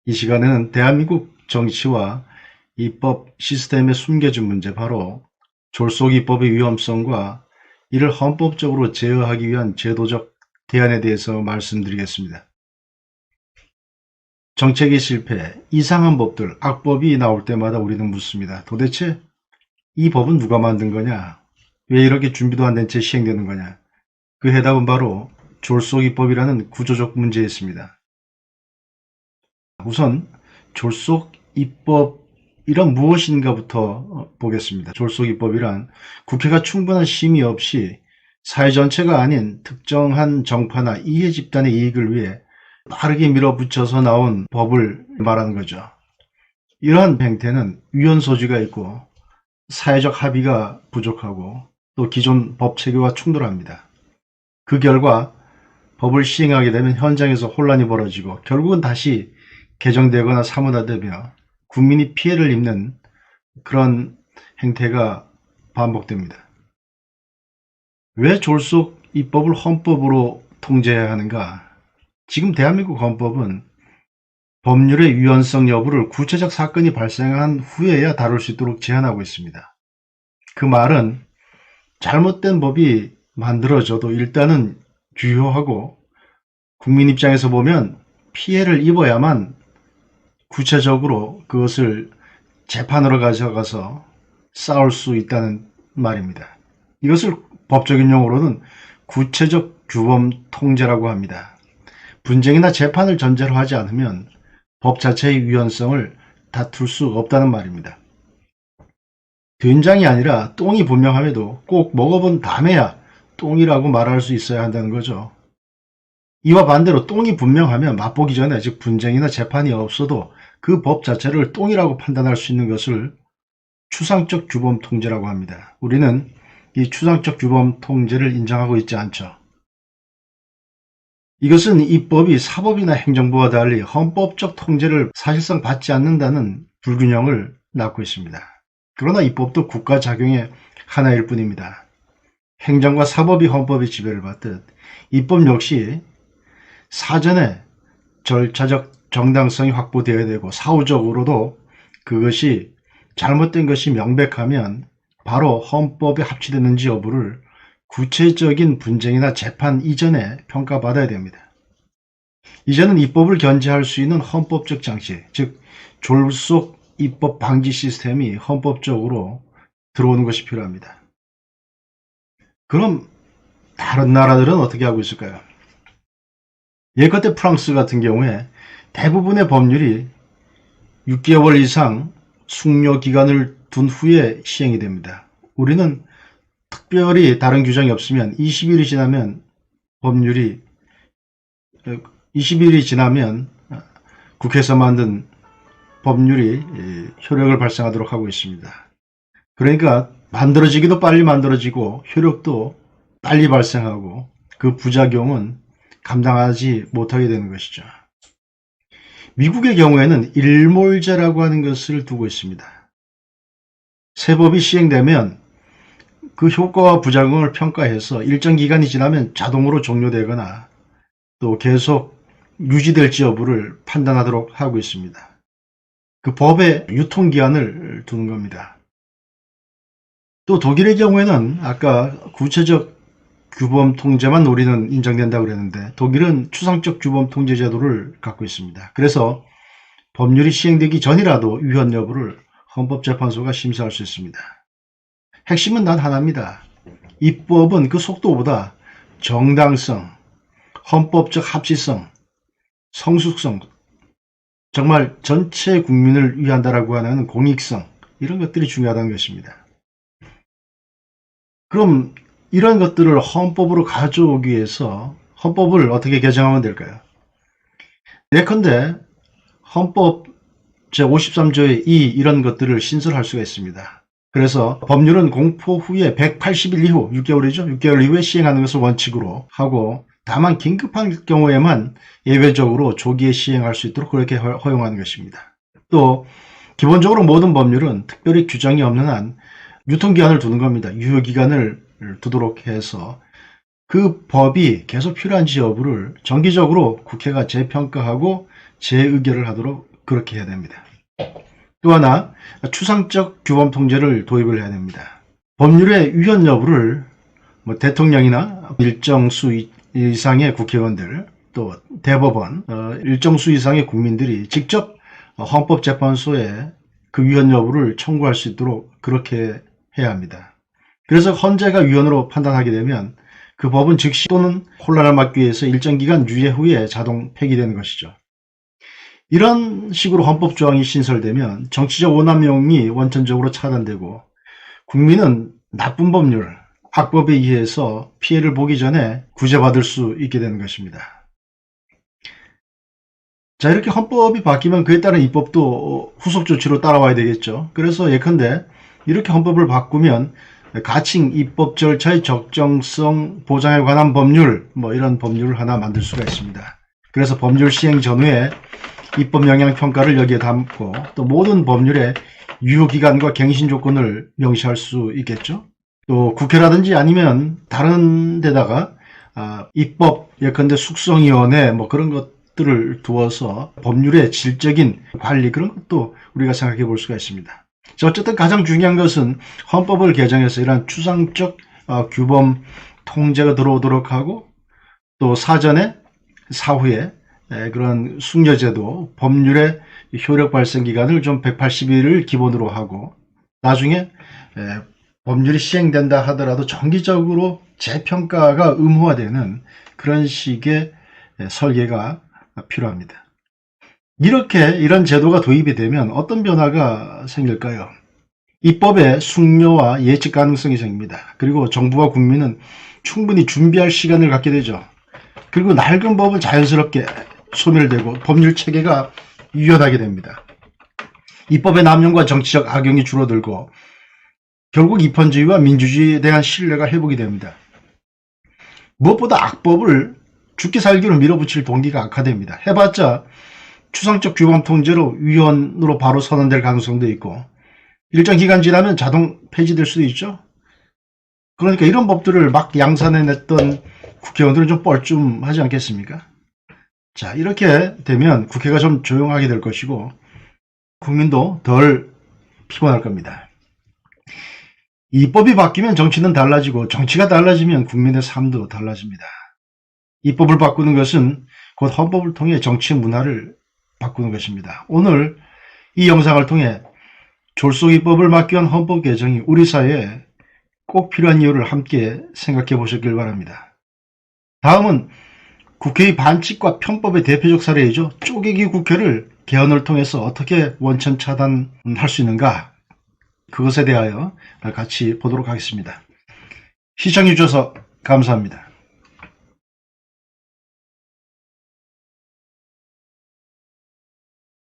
이 시간에는 대한민국 정치와 입법 시스템에 숨겨진 문제, 바로 졸속 입법의 위험성과 이를 헌법적으로 제어하기 위한 제도적 대안에 대해서 말씀드리겠습니다. 정책의 실패, 이상한 법들, 악법이 나올 때마다 우리는 묻습니다. 도대체 이 법은 누가 만든 거냐? 왜 이렇게 준비도 안 된 채 시행되는 거냐? 그 해답은 바로 졸속 입법이라는 구조적 문제에 있습니다. 우선 졸속 입법이란 무엇인가부터 보겠습니다. 졸속 입법이란 국회가 충분한 심의 없이 사회 전체가 아닌 특정한 정파나 이해 집단의 이익을 위해 빠르게 밀어붙여서 나온 법을 말하는 거죠. 이러한 행태는 위헌 소지가 있고 사회적 합의가 부족하고 또 기존 법 체계와 충돌합니다. 그 결과 법을 시행하게 되면 현장에서 혼란이 벌어지고 결국은 다시 개정되거나 사무화되며 국민이 피해를 입는 그런 행태가 반복됩니다. 왜 졸속 입법을 헌법으로 통제해야 하는가? 지금 대한민국 헌법은 법률의 위헌성 여부를 구체적 사건이 발생한 후에야 다룰 수 있도록 제한하고 있습니다. 그 말은 잘못된 법이 만들어져도 일단은 유효하고 국민 입장에서 보면 피해를 입어야만 구체적으로 그것을 재판으로 가져가서 싸울 수 있다는 말입니다. 이것을 법적인 용어로는 구체적 규범 통제라고 합니다. 분쟁이나 재판을 전제로 하지 않으면 법 자체의 위헌성을 다툴 수 없다는 말입니다. 된장이 아니라 똥이 분명함에도 꼭 먹어본 다음에야 똥이라고 말할 수 있어야 한다는 거죠. 이와 반대로 똥이 분명하면 맛보기 전에, 즉 분쟁이나 재판이 없어도 그 법 자체를 똥이라고 판단할 수 있는 것을 추상적 규범 통제라고 합니다. 우리는 이 추상적 규범 통제를 인정하고 있지 않죠. 이것은 입법이 사법이나 행정부와 달리 헌법적 통제를 사실상 받지 않는다는 불균형을 낳고 있습니다. 그러나 입법도 국가 작용의 하나일 뿐입니다. 행정과 사법이 헌법의 지배를 받듯 입법 역시 사전에 절차적 정당성이 확보되어야 되고 사후적으로도 그것이 잘못된 것이 명백하면 바로 헌법에 합치되는지 여부를 구체적인 분쟁이나 재판 이전에 평가받아야 됩니다. 이제는 입법을 견제할 수 있는 헌법적 장치, 즉 졸속 입법 방지 시스템이 헌법적으로 들어오는 것이 필요합니다. 그럼 다른 나라들은 어떻게 하고 있을까요? 예컨대 프랑스 같은 경우에 대부분의 법률이 6개월 이상 숙려 기간을 둔 후에 시행이 됩니다. 우리는 특별히 다른 규정이 없으면 20일이 지나면 국회에서 만든 법률이 효력을 발생하도록 하고 있습니다. 그러니까 만들어지기도 빨리 만들어지고 효력도 빨리 발생하고 그 부작용은 감당하지 못하게 되는 것이죠. 미국의 경우에는 일몰제라고 하는 것을 두고 있습니다. 새 법이 시행되면 그 효과와 부작용을 평가해서 일정 기간이 지나면 자동으로 종료되거나 또 계속 유지될지 여부를 판단하도록 하고 있습니다. 그 법의 유통기한을 두는 겁니다. 또 독일의 경우에는 아까 구체적 규범 통제만 우리는 인정된다고 그랬는데 독일은 추상적 규범 통제 제도를 갖고 있습니다. 그래서 법률이 시행되기 전이라도 위헌 여부를 헌법재판소가 심사할 수 있습니다. 핵심은 단 하나입니다. 입법은 그 속도보다 정당성, 헌법적 합치성, 성숙성, 정말 전체 국민을 위한다라고 하는 공익성, 이런 것들이 중요하다는 것입니다. 그럼 이런 것들을 헌법으로 가져오기 위해서 헌법을 어떻게 개정하면 될까요? 예컨대 헌법 제53조의 2 이런 것들을 신설할 수가 있습니다. 그래서 법률은 공포 후에 180일 이후, 6개월이죠. 6개월 이후에 시행하는 것을 원칙으로 하고 다만 긴급한 경우에만 예외적으로 조기에 시행할 수 있도록 그렇게 허용하는 것입니다. 또 기본적으로 모든 법률은 특별히 규정이 없는 한 유통기한을 두는 겁니다. 유효기간을 두도록 해서 그 법이 계속 필요한지 여부를 정기적으로 국회가 재평가하고 재의결을 하도록 그렇게 해야 됩니다. 또 하나, 추상적 규범 통제를 도입을 해야 됩니다. 법률의 위헌 여부를 대통령이나 일정 수 이상의 국회의원들, 또 대법원, 일정 수 이상의 국민들이 직접 헌법재판소에 그 위헌 여부를 청구할 수 있도록 그렇게 해야 합니다. 그래서 헌재가 위헌으로 판단하게 되면 그 법은 즉시 또는 혼란을 막기 위해서 일정 기간 유예 후에 자동 폐기되는 것이죠. 이런 식으로 헌법조항이 신설되면 정치적 오남용이 원천적으로 차단되고 국민은 나쁜 법률, 악법에 의해서 피해를 보기 전에 구제받을 수 있게 되는 것입니다. 자, 이렇게 헌법이 바뀌면 그에 따른 입법도 후속 조치로 따라와야 되겠죠. 그래서 예컨대 이렇게 헌법을 바꾸면 가칭 입법 절차의 적정성 보장에 관한 법률, 이런 법률을 하나 만들 수가 있습니다. 그래서 법률 시행 전후에 입법 영향 평가를 여기에 담고 또 모든 법률의 유효기간과 갱신 조건을 명시할 수 있겠죠. 또 국회라든지 아니면 다른 데다가 입법 예컨대 숙성위원회 그런 것들을 두어서 법률의 질적인 관리, 그런 것도 우리가 생각해 볼 수가 있습니다. 자, 어쨌든 가장 중요한 것은 헌법을 개정해서 이러한 추상적 규범 통제가 들어오도록 하고, 또 사전에 사후에 그런 숙려제도, 법률의 효력 발생 기간을 좀 180일을 기본으로 하고, 나중에 법률이 시행된다 하더라도 정기적으로 재평가가 의무화되는 그런 식의 설계가 필요합니다. 이런 제도가 도입이 되면 어떤 변화가 생길까요? 입법의 숙려와 예측 가능성이 생깁니다. 그리고 정부와 국민은 충분히 준비할 시간을 갖게 되죠. 그리고 낡은 법은 자연스럽게 소멸되고 법률 체계가 유연하게 됩니다. 입법의 남용과 정치적 악용이 줄어들고 결국 입헌주의와 민주주의에 대한 신뢰가 회복이 됩니다. 무엇보다 악법을 죽기 살기로 밀어붙일 동기가 악화됩니다. 해봤자 추상적 규범 통제로 위헌으로 바로 선언될 가능성도 있고 일정 기간 지나면 자동 폐지될 수도 있죠. 그러니까 이런 법들을 막 양산해냈던 국회의원들은 좀 뻘쭘하지 않겠습니까? 자, 이렇게 되면 국회가 좀 조용하게 될 것이고 국민도 덜 피곤할 겁니다. 입법이 바뀌면 정치는 달라지고 정치가 달라지면 국민의 삶도 달라집니다. 입법을 바꾸는 것은 곧 헌법을 통해 정치의 문화를 바꾸는 것입니다. 오늘 이 영상을 통해 졸속입법을 막기 위한 헌법 개정이 우리 사회에 꼭 필요한 이유를 함께 생각해 보셨길 바랍니다. 다음은 국회의 반칙과 편법의 대표적 사례이죠. 쪼개기 국회를 개헌을 통해서 어떻게 원천 차단할 수 있는가, 그것에 대하여 같이 보도록 하겠습니다. 시청해 주셔서 감사합니다.